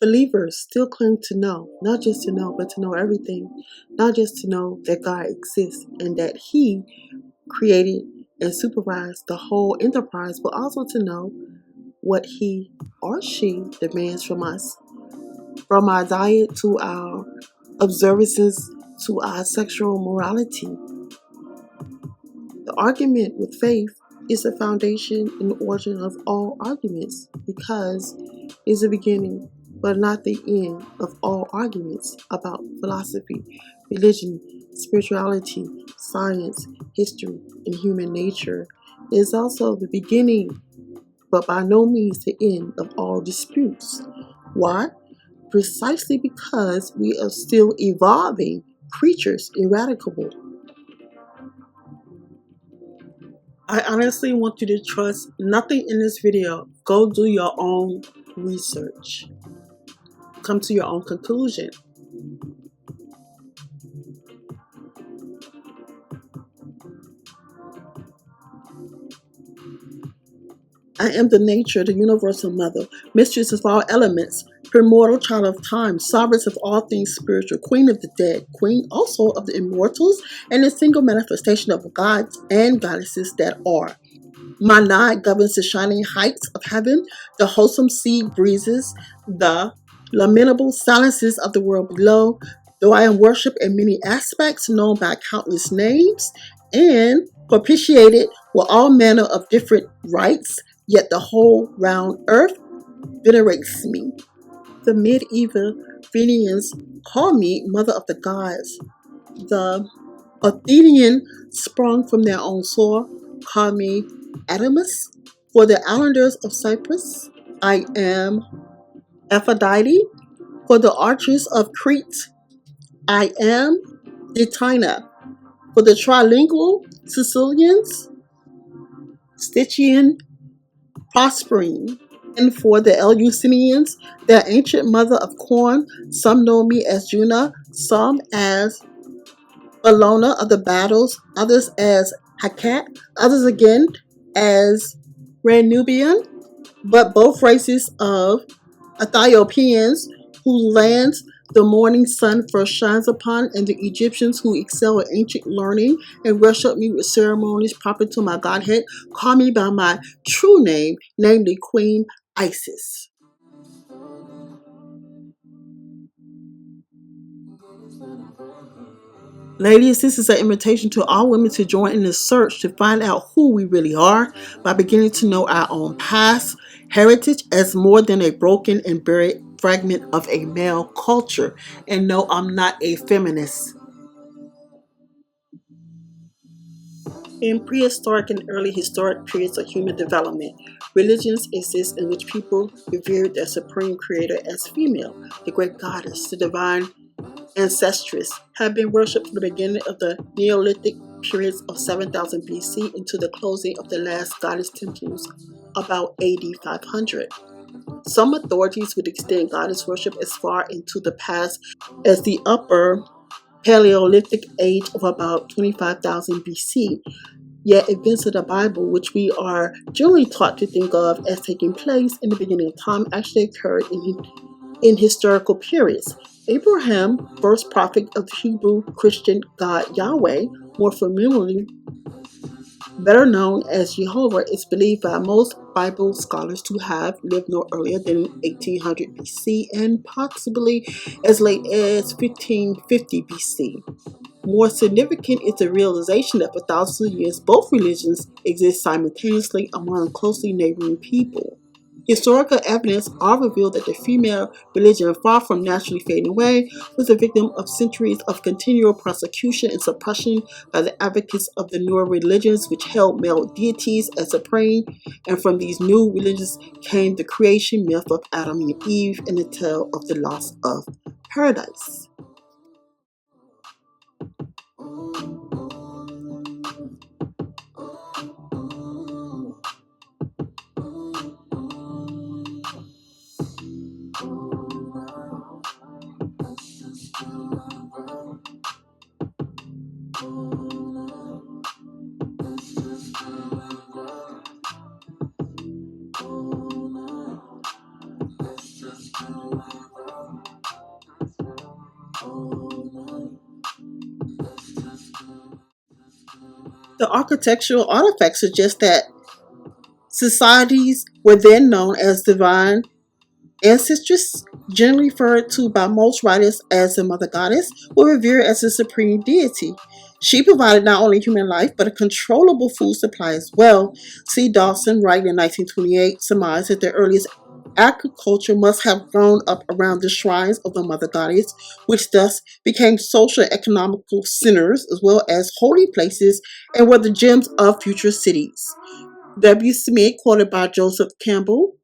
Believers still claim to know, not just to know, but to know everything. Not just to know that God exists and that He created and supervised the whole enterprise, but also to know what he or she demands from us. From our diet to our observances to our sexual morality. The argument with faith is the foundation and origin of all arguments because it's the beginning but not the end of all arguments about philosophy, religion, spirituality, science, history, and human nature. It is also the beginning but by no means the end of all disputes. Why? Precisely because we are still evolving creatures, eradicable. I honestly want you to trust nothing in this video. Go do your own research. Come to your own conclusion. I am the nature, the universal mother, mistress of all elements, primordial child of time, sovereign of all things spiritual, queen of the dead, queen also of the immortals, and a single manifestation of gods and goddesses that are. My nod governs the shining heights of heaven, the wholesome sea breezes, the lamentable silences of the world below, though I am worshipped in many aspects, known by countless names, and propitiated with all manner of different rites, yet the whole round earth venerates me. The medieval Athenians call me Mother of the Gods. The Athenian sprung from their own soil call me Adamus. For the islanders of Cyprus, I am Aphrodite. For the archers of Crete, I am DIETIES. For the trilingual Sicilians, Stygian Prospering. And for the Eleusinians, the ancient mother of corn, some know me as Juno, some as Bellona of the battles, others as Hecate, others again as Renubian, but both races of Ethiopians whose lands the morning sun first shines upon, and the Egyptians who excel in ancient learning and worship me with ceremonies proper to my godhead, call me by my true name, namely Queen Isis. Ladies, this is an invitation to all women to join in the search to find out who we really are by beginning to know our own past, heritage as more than a broken and buried fragment of a male culture. And no, I'm not a feminist. In prehistoric and early historic periods of human development, religions exist in which people revered their supreme creator as female, the great goddess, the divine ANCETRESS, have been worshipped from the beginning of the Neolithic periods of 7000 BC into the closing of the last goddess temples about AD 500. Some authorities would extend goddess worship as far into the past as the Upper Paleolithic age of about 25,000 BC. Yet events of the Bible, which we are generally taught to think of as taking place in the beginning of time, actually occurred in historical periods. Abraham, first prophet of the Hebrew Christian God Yahweh, more familiarly better known as Jehovah, is believed by most Bible scholars to have lived no earlier than 1800 BC and possibly as late as 1550 BC. More significant is the realization that for thousands of years both religions exist simultaneously among closely neighboring people. Historical evidence all revealed that the female religion, far from naturally fading away, was the victim of centuries of continual persecution and suppression by the advocates of the newer religions, which held male deities as supreme. And from these new religions came the creation myth of Adam and Eve and the tale of the loss of paradise. The architectural artifacts suggest that societies were then known as divine ANCETRESS, generally referred to by most writers as the Mother Goddess, were revered as a supreme deity. She provided not only human life, but a controllable food supply as well. C. Dawson, writing in 1928, surmised that the earliest agriculture must have grown up around the shrines of the Mother Goddess, which thus became social and economical centers as well as holy places and were the gems of future cities. W. Smith, quoted by Joseph Campbell,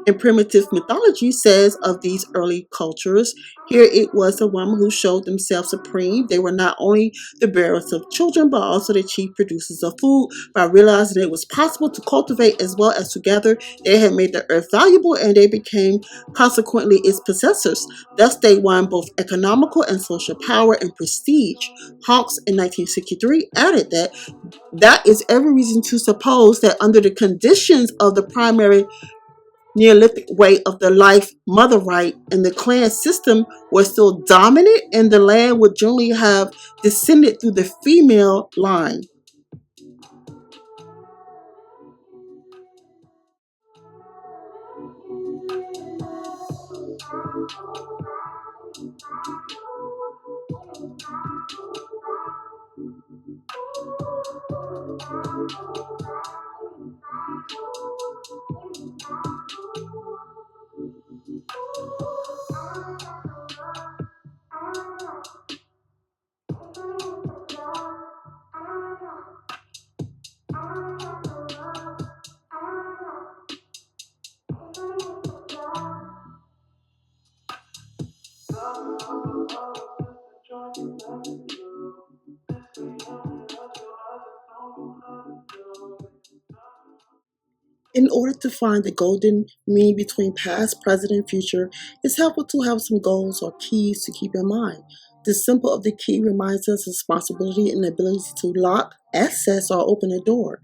in primitive mythology, says of these early cultures, here it was a woman who showed themselves supreme. They were not only the bearers of children, but also the chief producers of food. By realizing it was possible to cultivate as well as to gather, they had made the earth valuable and they became consequently its possessors. Thus, they won both economical and social power and prestige. Hawkes in 1963 added that is every reason to suppose that under the conditions of the primary Neolithic way of the life mother right and the clan system were still dominant, and the land would generally have descended through the female line. In order to find the golden mean between past, present, and future, it's helpful to have some goals or keys to keep in mind. The symbol of the key reminds us of responsibility and the ability to lock, access, or open a door.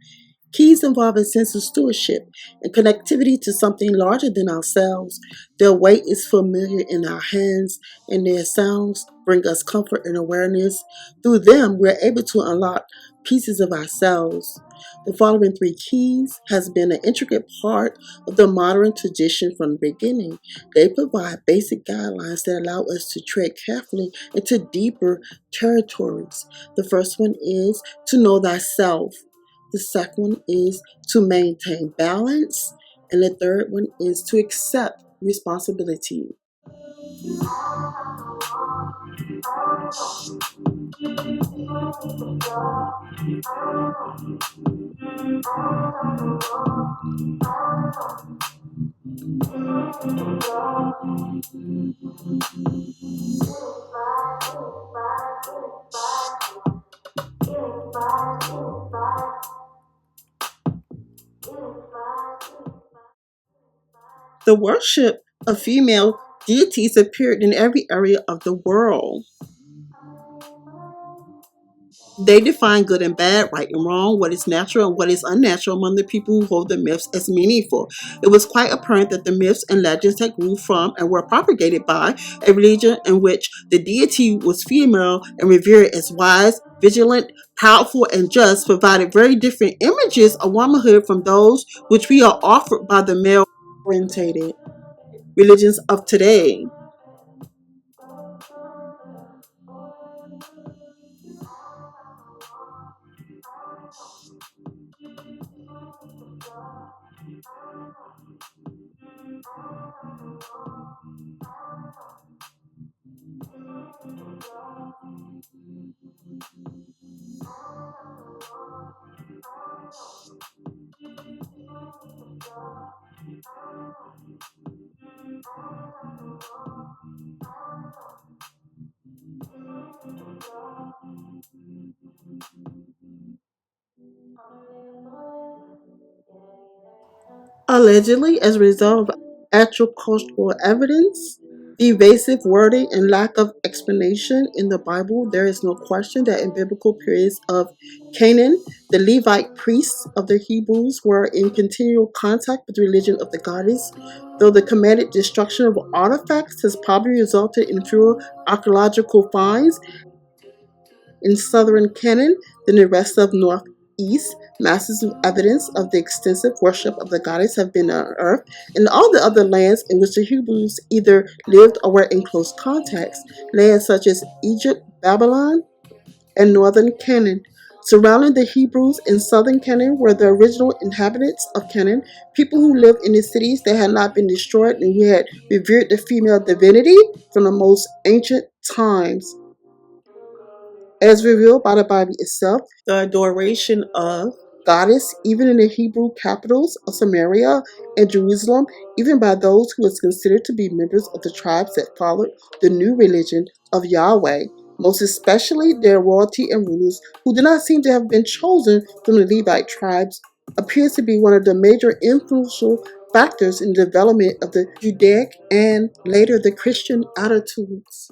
Keys involve a sense of stewardship and connectivity to something larger than ourselves. Their weight is familiar in our hands, and their sounds bring us comfort and awareness. Through them, we're able to unlock pieces of ourselves. The following three keys has been an intricate part of the modern tradition from the beginning. They provide basic guidelines that allow us to tread carefully into deeper territories. The first one is to know thyself. The second one is to maintain balance. And the third one is to accept responsibility. The worship of female deities appeared in every area of the world. They define good and bad, right and wrong, what is natural and what is unnatural among the people who hold the myths as meaningful. It was quite apparent that the myths and legends that grew from and were propagated by a religion in which the deity was female and revered as wise, vigilant, powerful, and just provided very different images of womanhood from those which we are offered by the male orientated religions of today. Allegedly, as a result of actual cultural evidence, The evasive wording and lack of explanation in the Bible, there is no question that in biblical periods of Canaan, the Levite priests of the Hebrews were in continual contact with the religion of the goddess, though the commanded destruction of artifacts has probably resulted in fewer archaeological finds in southern Canaan than the rest of northeast. Masses of evidence of the extensive worship of the goddess have been unearthed in all the other lands in which the Hebrews either lived or were in close contact, lands such as Egypt, Babylon, and northern Canaan. Surrounding the Hebrews in southern Canaan were the original inhabitants of Canaan, people who lived in the cities that had not been destroyed and who had revered the female divinity from the most ancient times. As revealed by the Bible itself, the adoration of goddess, even in the Hebrew capitals of Samaria and Jerusalem, even by those who was considered to be members of the tribes that followed the new religion of Yahweh, most especially their royalty and rulers, who did not seem to have been chosen from the Levite tribes, appears to be one of the major influential factors in the development of the Judaic and later the Christian attitudes.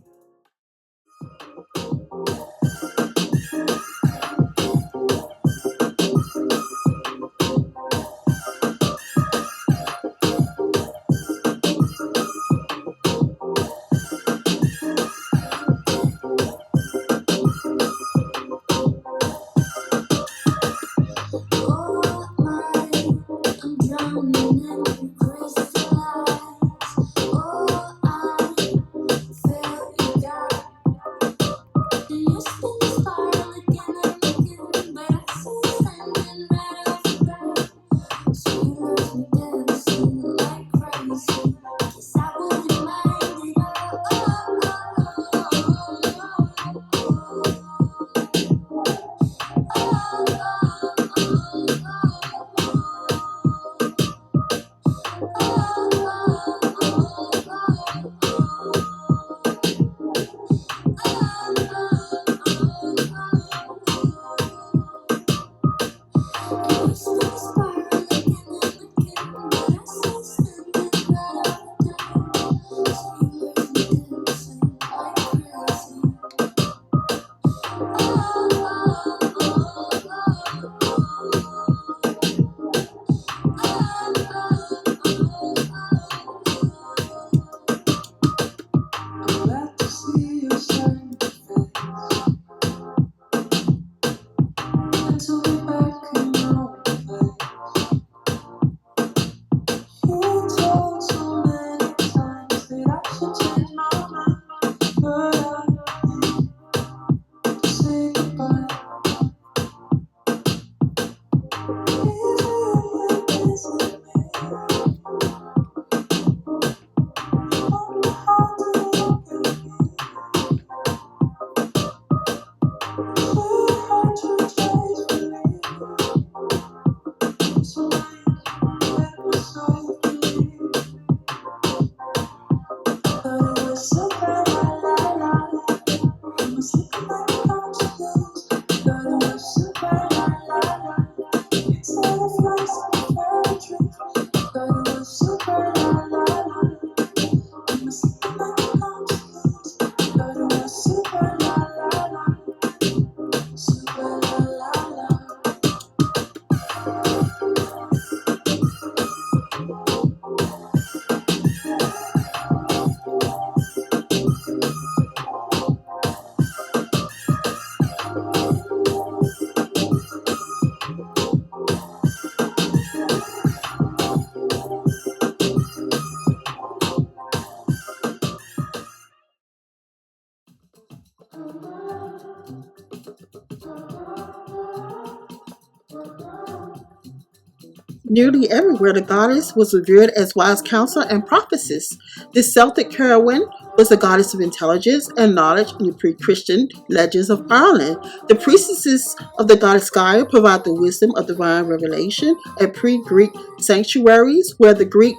Nearly everywhere, the goddess was revered as wise counselor and prophetess. This Celtic heroine was the goddess of intelligence and knowledge in the pre-Christian legends of Ireland. The priestesses of the goddess Gaia provide the wisdom of divine revelation at pre-Greek sanctuaries where the Greek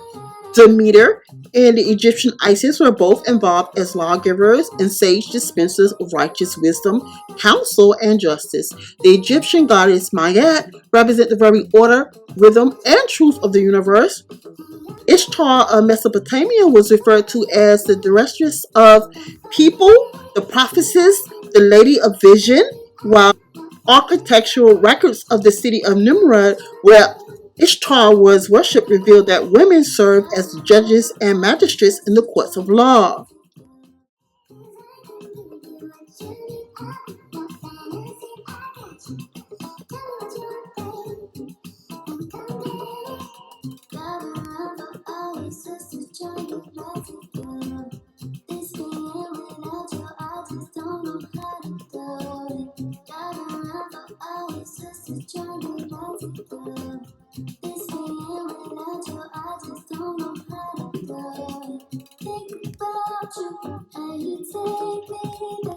Demeter and the Egyptian Isis were both involved as lawgivers and sage dispensers of righteous wisdom, counsel, and justice. The Egyptian goddess Mayat represents the very order, rhythm, and truth of the universe. Ishtar of Mesopotamia was referred to as the directress of people, the prophetess, the lady of vision, while architectural records of the city of Nimrud, where Ishtar was worshipped, revealed that women served as judges and magistrates in the courts of law.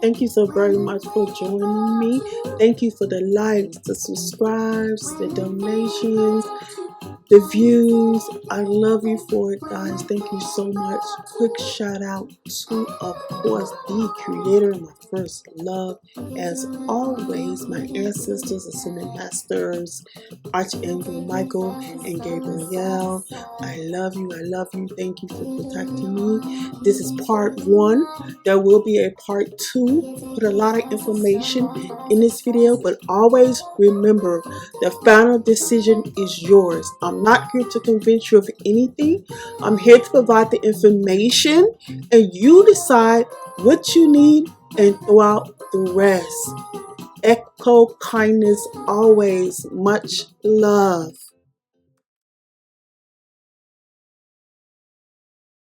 Thank you so very much for joining me. Thank you for the likes, the subscribes, the donations, the views. I love you for it, guys. Thank you so much. Quick shout out to, of course, the creator, my first love, as always, my ancestors, ascended masters, Archangel Michael and Gabriel. I love you. I love you. Thank you for protecting me. This is part 1. There will be a part 2. Put a lot of information in this video, but always remember, the final decision is yours. I'm not here to convince you of anything. I'm here to provide the information, and you decide what you need and throw out the rest. Echo kindness always. Much love.